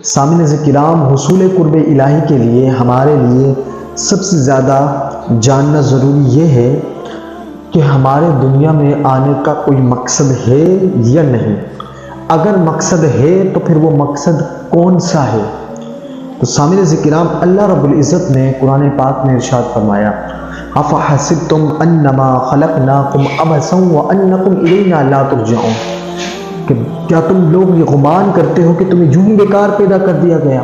سامعین کرام، حصول قرب الہی کے لیے ہمارے لیے سب سے زیادہ جاننا ضروری یہ ہے کہ ہمارے دنیا میں آنے کا کوئی مقصد ہے یا نہیں۔ اگر مقصد ہے تو پھر وہ مقصد کون سا ہے؟ تو سامعین کرام، اللہ رب العزت نے قرآن پاک میں ارشاد فرمایا، افحسبتم انما خلقناکم عبثا وانکم الینا لا ترجعون، کہ کیا تم لوگ یہ گمان کرتے ہو کہ تمہیں یوں ہی بیکار پیدا کر دیا گیا؟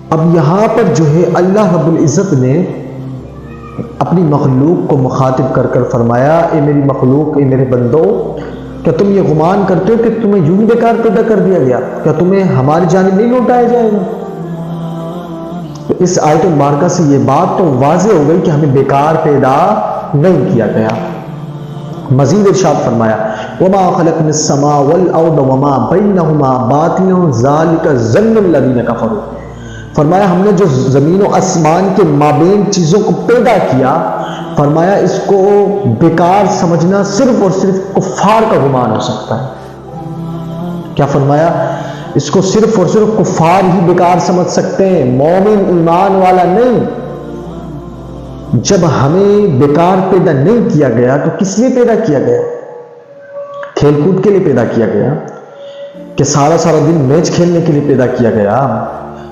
اب یہاں پر جو ہے اللہ رب العزت نے اپنی مخلوق کو مخاطب کر کر فرمایا، اے میری مخلوق، اے میرے بندو، کیا تم یہ گمان کرتے ہو کہ تمہیں یوں ہی بیکار پیدا کر دیا گیا؟ کیا تمہیں ہماری جانب نہیں لوٹایا جائے گا؟ تو اس آیت مبارکہ سے یہ بات تو واضح ہو گئی کہ ہمیں بیکار پیدا نہیں کیا گیا۔ مزید ارشاد فرمایا، وما خلقنا السماء والارض وما بینہما باطلا ذلک ظن الذین کفروا، فرمایا ہم نے جو زمین و آسمان کے مابین چیزوں کو پیدا کیا، فرمایا اس کو بیکار سمجھنا صرف اور صرف کفار کا گمان ہو سکتا ہے۔ کیا فرمایا؟ اس کو صرف اور صرف کفار ہی بیکار سمجھ سکتے ہیں، مومن ایمان والا نہیں۔ جب ہمیں بیکار پیدا نہیں کیا گیا تو کس لیے پیدا کیا گیا؟ کھیل کود کے لیے پیدا کیا گیا؟ کہ سارا دن میچ کھیلنے کے لیے پیدا کیا گیا؟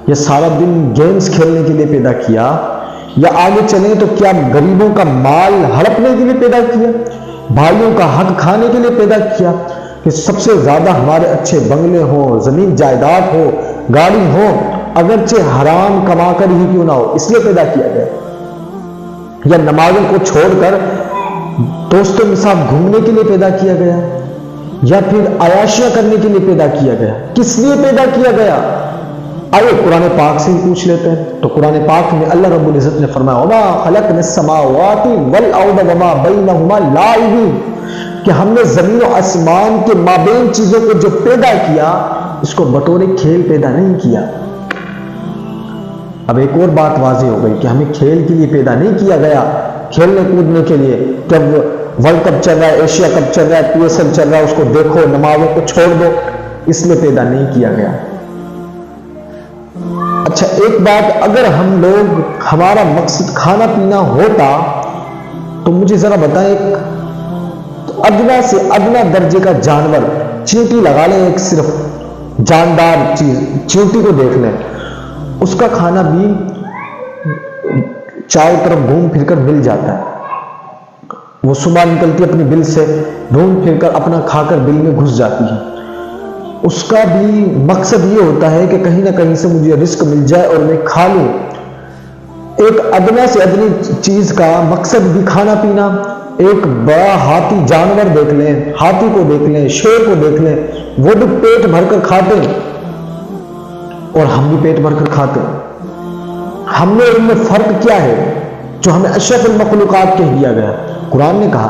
یا سارا دن گیمز کھیلنے کے لیے پیدا کیا؟ یا آگے چلیں تو کیا غریبوں کا مال ہڑپنے کے لیے پیدا کیا؟ بھائیوں کا حق کھانے کے لیے پیدا کیا؟ کہ سب سے زیادہ ہمارے اچھے بنگلے ہوں، زمین جائیداد ہو، گاڑی ہو، اگرچہ حرام کما کر ہی کیوں نہ ہو، اس لیے پیدا کیا گیا؟ یا نمازوں کو چھوڑ کر دوستوں کے ساتھ گھومنے کے لیے پیدا کیا گیا؟ یا پھر عیاشیاں کرنے کے لیے پیدا کیا گیا؟ کس لیے پیدا کیا گیا؟ آئے قرآن پاک سے ہی پوچھ لیتے ہیں۔ تو قرآن پاک میں اللہ رب العزت نے فرمایا، وما خلقنا السماوات والارض وما بینہما لاعبین، کہ ہم نے زمین و آسمان کے مابین چیزوں کو جو پیدا کیا، اس کو بطور کھیل پیدا نہیں کیا۔ اب ایک اور بات واضح ہو گئی کہ ہمیں کھیل کے لیے پیدا نہیں کیا گیا، کھیلنے کودنے کے لیے۔ جب ورلڈ کپ چل رہا ہے، ایشیا کپ چل رہا ہے، PSL چل رہا ہے، اس کو دیکھو، نمازوں کو چھوڑ دو، اس لیے پیدا نہیں کیا گیا۔ اچھا ایک بات، اگر ہم لوگ، ہمارا مقصد کھانا پینا ہوتا تو مجھے ذرا بتائیں، ادنا سے ادنا درجے کا جانور، چیونٹی لگا لیں، ایک صرف جاندار چیز، چیونٹی کو دیکھ لیں، اس کا کھانا بھی چاروں طرف گھوم پھر کر مل جاتا ہے۔ وہ صبح نکلتی اپنی بل سے، ڈھونڈ پھر کر اپنا کھا کر بل میں گھس جاتی ہے۔ اس کا بھی مقصد یہ ہوتا ہے کہ کہیں نہ کہیں سے مجھے رزق مل جائے اور میں کھا لوں۔ ایک ادنا سے ادنی چیز کا مقصد بھی کھانا پینا۔ ایک بڑا ہاتھی جانور دیکھ لیں، ہاتھی کو دیکھ لیں، شیر کو دیکھ لیں، وہ بھی پیٹ بھر کر کھاتے ہیں اور ہم بھی پیٹ بھر کر کھاتے ہیں۔ ہم نے ان میں فرق کیا ہے جو ہمیں اشرف المخلوقات کہہ دیا گیا؟ قرآن نے کہا،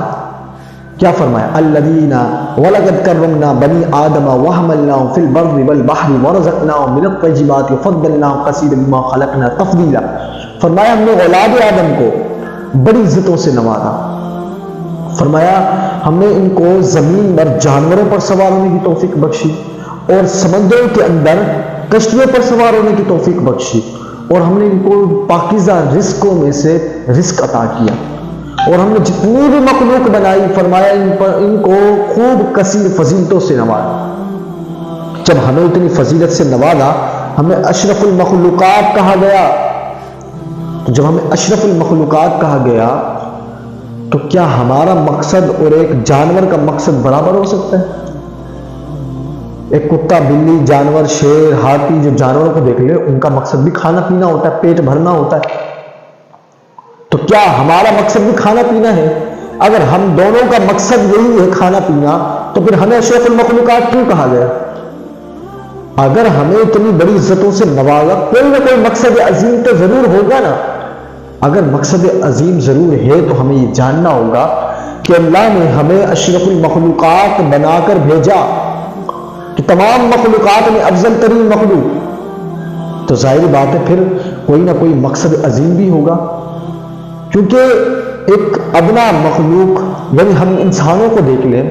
کیا فرمایا؟ الذین وَلَقَدْ كَرَّمْنَا بَنِي آدَمَ وَحَمَلْنَاهُمْ فِي الْبَرِّ وَالْبَحْرِ وَرَزَقْنَاهُمْ مِنَ الطَّيِّبَاتِ وَفَضَّلْنَاهُمْ كَثِيرًا مِمَّا خَلَقْنَا تَفْضِيلًا، فرمایا ہم نے اولاد آدم کو بڑی عزتوں سے نوازا۔ فرمایا ہم نے ان کو زمین پر جانوروں پر سوار ہونے کی توفیق بخشی، اور سمندروں کے اندر کشتیوں پر سوار ہونے کی توفیق بخشی، اور ہم نے ان کو پاکیزہ رزقوں میں سے رزق عطا کیا، اور ہم نے جتنی بھی مخلوق بنائی، فرمایا ان کو خوب کثیر فضیلتوں سے نوازا۔ جب ہمیں اتنی فضیلت سے نوازا، ہمیں اشرف المخلوقات کہا گیا۔ تو جب ہمیں اشرف المخلوقات کہا گیا تو کیا ہمارا مقصد اور ایک جانور کا مقصد برابر ہو سکتا ہے؟ ایک کتا، بلی، جانور، شیر، ہاتھی، جو جانوروں کو دیکھ لے، ان کا مقصد بھی کھانا پینا ہوتا ہے، پیٹ بھرنا ہوتا ہے۔ تو کیا ہمارا مقصد بھی کھانا پینا ہے؟ اگر ہم دونوں کا مقصد یہی ہے کھانا پینا، تو پھر ہمیں اشرف المخلوقات کیوں کہا گیا؟ اگر ہمیں اتنی بڑی عزتوں سے نوازا، کوئی نہ کوئی مقصد عظیم تو ضرور ہوگا نا۔ اگر مقصد عظیم ضرور ہے تو ہمیں یہ جاننا ہوگا کہ اللہ نے ہمیں اشرف المخلوقات بنا کر بھیجا، کہ تمام مخلوقات میں افضل ترین مخلوق، تو ظاہر بات ہے پھر کوئی نہ کوئی مقصد عظیم بھی ہوگا۔ کیونکہ ایک ادنا مخلوق، یعنی ہم انسانوں کو دیکھ لیں،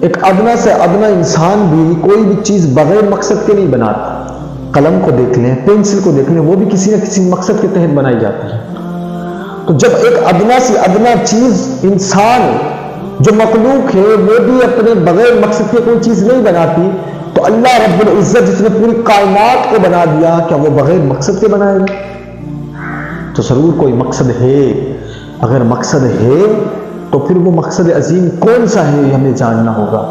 ایک ادنا سے ادنا انسان بھی کوئی بھی چیز بغیر مقصد کے نہیں بناتا۔ قلم کو دیکھ لیں، پینسل کو دیکھ لیں، وہ بھی کسی نہ کسی مقصد کے تحت بنائی جاتی ہے۔ تو جب ایک ادنا سے ادنا چیز انسان جو مخلوق ہے وہ بھی اپنے بغیر مقصد کے کوئی چیز نہیں بناتی، تو اللہ رب العزت جس نے پوری کائنات کو بنا دیا، کیا وہ بغیر مقصد کے بنائے گا؟ تو ضرور کوئی مقصد ہے۔ اگر مقصد ہے تو پھر وہ مقصد عظیم کون سا ہے یہ ہمیں جاننا ہوگا۔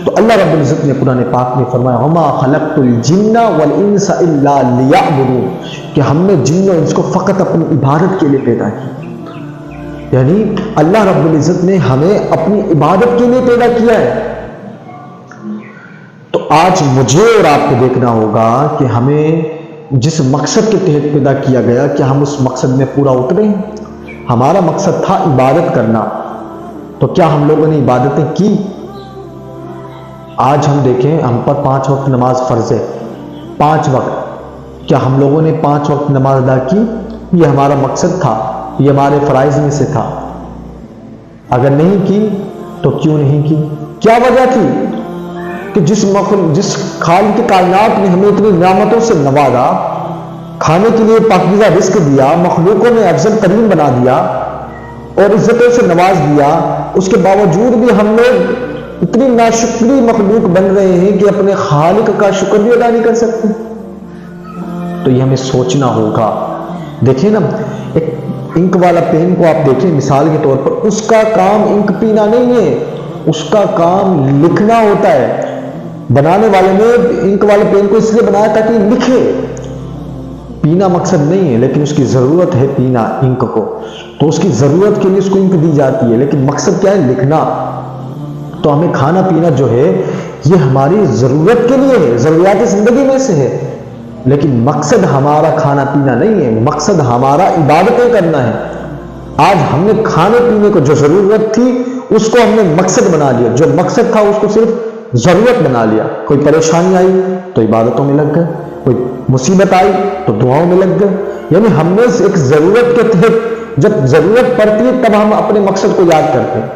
تو اللہ رب العزت نے قرآن پاک میں فرمایا وَمَا خَلَقْتُ الْجِنَّ وَالْإِنسَ إِلَّا لِيَعْبُدُونِ، کہ ہم نے جن و انس کو فقط اپنی عبادت کے لیے پیدا کیا۔ یعنی اللہ رب العزت نے ہمیں اپنی عبادت کے لیے پیدا کیا ہے۔ تو آج مجھے اور آپ کو دیکھنا ہوگا کہ ہمیں جس مقصد کے تحت پیدا کیا گیا کیا ہم اس مقصد میں پورا اترے ہیں؟ ہمارا مقصد تھا عبادت کرنا، تو کیا ہم لوگوں نے عبادتیں کی؟ آج ہم دیکھیں ہم پر 5 وقت نماز فرض ہے، 5 وقت، کیا ہم لوگوں نے 5 وقت نماز ادا کی؟ یہ ہمارا مقصد تھا، یہ ہمارے فرائض میں سے تھا۔ اگر نہیں کی تو کیوں نہیں کی؟ کیا وجہ تھی کہ جس خالق کائنات نے ہمیں اتنی نعمتوں سے نوازا، کھانے کے لیے پاکیزہ رزق دیا، مخلوقوں میں افضل ترین بنا دیا اور عزتوں سے نواز دیا، اس کے باوجود بھی ہم لوگ اتنی ناشکری مخلوق بن رہے ہیں کہ اپنے خالق کا شکر بھی ادا نہیں کر سکتے۔ تو یہ ہمیں سوچنا ہوگا۔ دیکھیں نا، ایک انک والا پین کو آپ دیکھیں مثال کے طور پر، اس کا کام انک پینا نہیں ہے، اس کا کام لکھنا ہوتا ہے۔ بنانے والے نے انک والے پین کو اس لیے بنایا تاکہ لکھے، پینا مقصد نہیں ہے، لیکن اس کی ضرورت ہے پینا انک کو، تو اس کی ضرورت کے لیے اس کو انک دی جاتی ہے، لیکن مقصد کیا ہے؟ لکھنا۔ تو ہمیں کھانا پینا جو ہے یہ ہماری ضرورت کے لیے ہے، ضروریات زندگی میں سے ہے، لیکن مقصد ہمارا کھانا پینا نہیں ہے، مقصد ہمارا عبادتیں کرنا ہے۔ آج ہم نے کھانے پینے کو جو ضرورت تھی اس کو ہم نے مقصد بنا لیا، جو مقصد تھا اس کو صرف ضرورت بنا لیا۔ کوئی پریشانی آئی تو عبادتوں میں لگ گئے، کوئی مصیبت آئی تو دعاؤں میں لگ گئے۔ یعنی ہم نے ایک ضرورت کے تحت، جب ضرورت پڑتی ہے تب ہم اپنے مقصد کو یاد کرتے ہیں،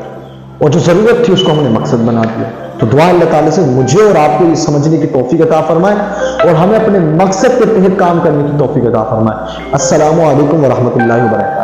اور جو ضرورت تھی اس کو ہم نے مقصد بنا دیا۔ تو دعا اللہ تعالیٰ سے مجھے اور آپ کو یہ سمجھنے کی توفیق عطا فرمائے اور ہمیں اپنے مقصد کے تحت کام کرنے کی توفیق عطا فرمائے۔ السلام علیکم ورحمۃ اللہ وبرکاتہ۔